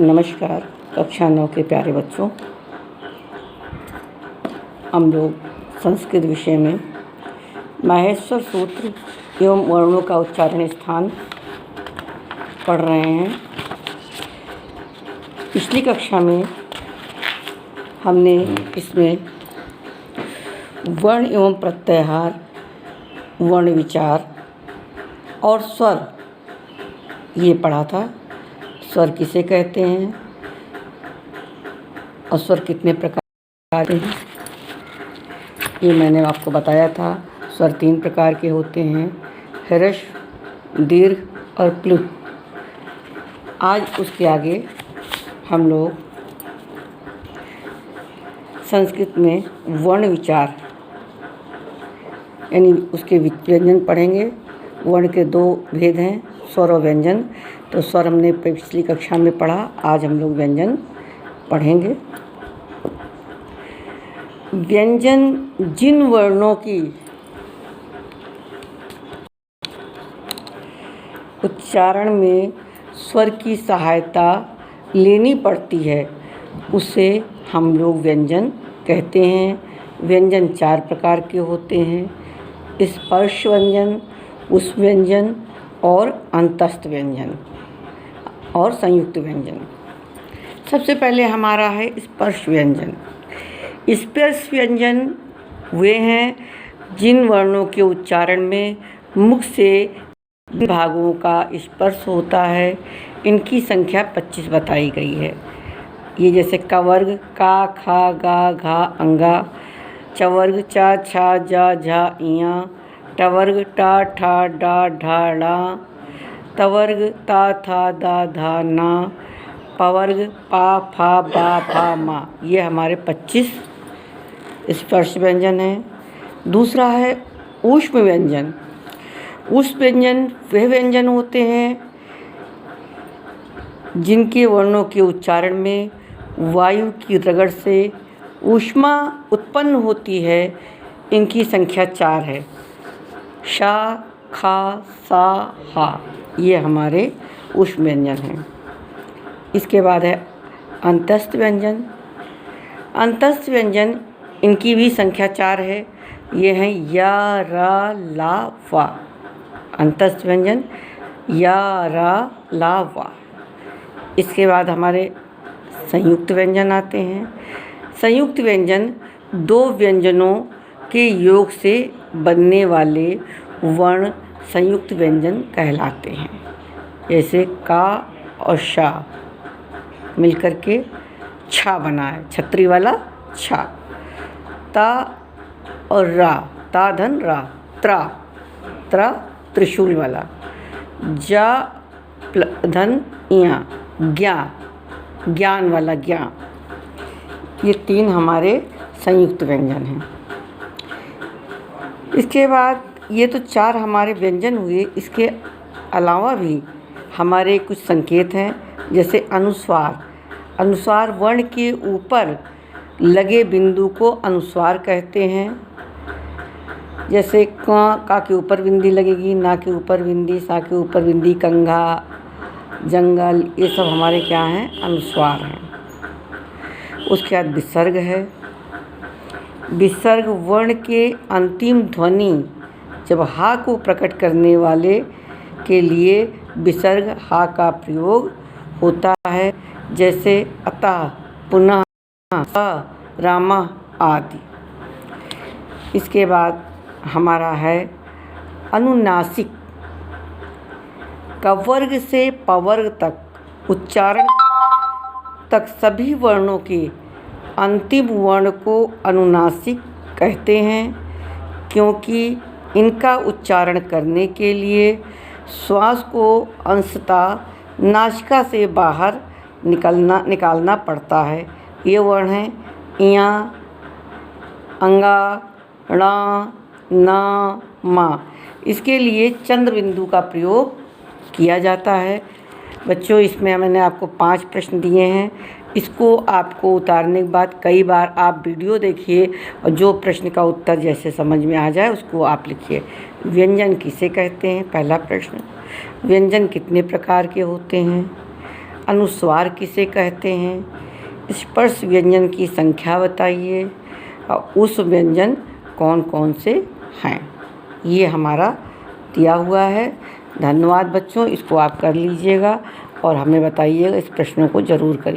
नमस्कार कक्षा 9 के प्यारे बच्चों। हम लोग संस्कृत विषय में माहेश्वर सूत्र एवं वर्णों का उच्चारण स्थान पढ़ रहे हैं। पिछली कक्षा में हमने इसमें वर्ण एवं प्रत्याहार, वर्ण विचार और स्वर ये पढ़ा था। स्वर किसे कहते हैं और स्वर कितने प्रकार के हैं ये मैंने आपको बताया था। स्वर 3 प्रकार के होते हैं, ह्रस्व, दीर्घ और प्लुत। आज उसके आगे हम लोग संस्कृत में वर्ण विचार यानी उसके व्यंजन पढ़ेंगे। वर्ण के 2 भेद हैं, स्वर और व्यंजन। तो स्वर हमने पिछली कक्षा में पढ़ा, आज हम लोग व्यंजन पढ़ेंगे। व्यंजन जिन वर्णों की उच्चारण में स्वर की सहायता लेनी पड़ती है उसे हम लोग व्यंजन कहते हैं। व्यंजन 4 प्रकार के होते हैं, स्पर्श व्यंजन, उस व्यंजन और अंतस्थ व्यंजन और संयुक्त व्यंजन। सबसे पहले हमारा है स्पर्श व्यंजन। स्पर्श व्यंजन वे हैं जिन वर्णों के उच्चारण में मुख से भागों का स्पर्श होता है। इनकी संख्या 25 बताई गई है। ये जैसे कवर्ग का, खा, गा, घा, अंगा, चवर्ग चा, छा, जा, झा, इया, टवर्ग टा, ठा, डा, ढा, ड़ा, तवर्ग ता, था, दा, धा, ना, पवर्ग पा, फा, बा, फा, मा। ये हमारे 25 स्पर्श व्यंजन हैं। दूसरा है ऊष्म व्यंजन। ऊष्म व्यंजन वे व्यंजन होते हैं जिनके वर्णों के उच्चारण में वायु की रगड़ से ऊष्मा उत्पन्न होती है। इनकी संख्या 4 है, शा, खा, सा, हा। ये हमारे ऊष्म व्यंजन हैं। इसके बाद है अंतस्थ व्यंजन। अंतस्थ व्यंजन इनकी भी संख्या 4 है। ये हैं या, रा, ला, वा। अंतस्थ व्यंजन या, रा, ला, वा। इसके बाद हमारे संयुक्त व्यंजन आते हैं। संयुक्त व्यंजन 2 व्यंजनों के योग से बनने वाले वर्ण संयुक्त व्यंजन कहलाते हैं। जैसे का और शा मिलकर के छा बना है, छतरी वाला छा। ता और रा, ता धन रा, त्रा, त्रा त्रिशूल वाला। जा धन इया, ज्ञा, ज्ञान वाला ज्ञा। ये 3 हमारे संयुक्त व्यंजन हैं। इसके बाद ये तो 4 हमारे व्यंजन हुए। इसके अलावा भी हमारे कुछ संकेत हैं, जैसे अनुस्वार। अनुस्वार वर्ण के ऊपर लगे बिंदु को अनुस्वार कहते हैं। जैसे का के ऊपर बिंदी लगेगी, ना के ऊपर बिंदी, सा के ऊपर बिंदी, कंघा, जंगल, ये सब हमारे क्या हैं, अनुस्वार हैं। उसके बाद विसर्ग है। विसर्ग वर्ण के अंतिम ध्वनि जब हा को प्रकट करने वाले के लिए विसर्ग हा का प्रयोग होता है, जैसे अतः, पुनः, स, रामा आदि। इसके बाद हमारा है अनुनासिक। कवर्ग से पवर्ग तक उच्चारण तक सभी वर्णों के अंतिम वर्ण को अनुनासिक कहते हैं, क्योंकि इनका उच्चारण करने के लिए श्वास को अंशतः नासिका से बाहर निकालना पड़ता है। ये वर्ण हैं इया, अंगा, णा, ना, मा। इसके लिए चंद्र बिंदु का प्रयोग किया जाता है। बच्चों, इसमें मैंने आपको 5 प्रश्न दिए हैं। इसको आपको उतारने के बाद कई बार आप वीडियो देखिए और जो प्रश्न का उत्तर जैसे समझ में आ जाए उसको आप लिखिए। व्यंजन किसे कहते हैं? पहला प्रश्न। व्यंजन कितने प्रकार के होते हैं? अनुस्वार किसे कहते हैं? स्पर्श व्यंजन की संख्या बताइए और उस व्यंजन कौन कौन से हैं? ये हमारा दिया हुआ है। धन्यवाद बच्चों, इसको आप कर लीजिएगा और हमें बताइएगा, इस प्रश्नों को ज़रूर करिए।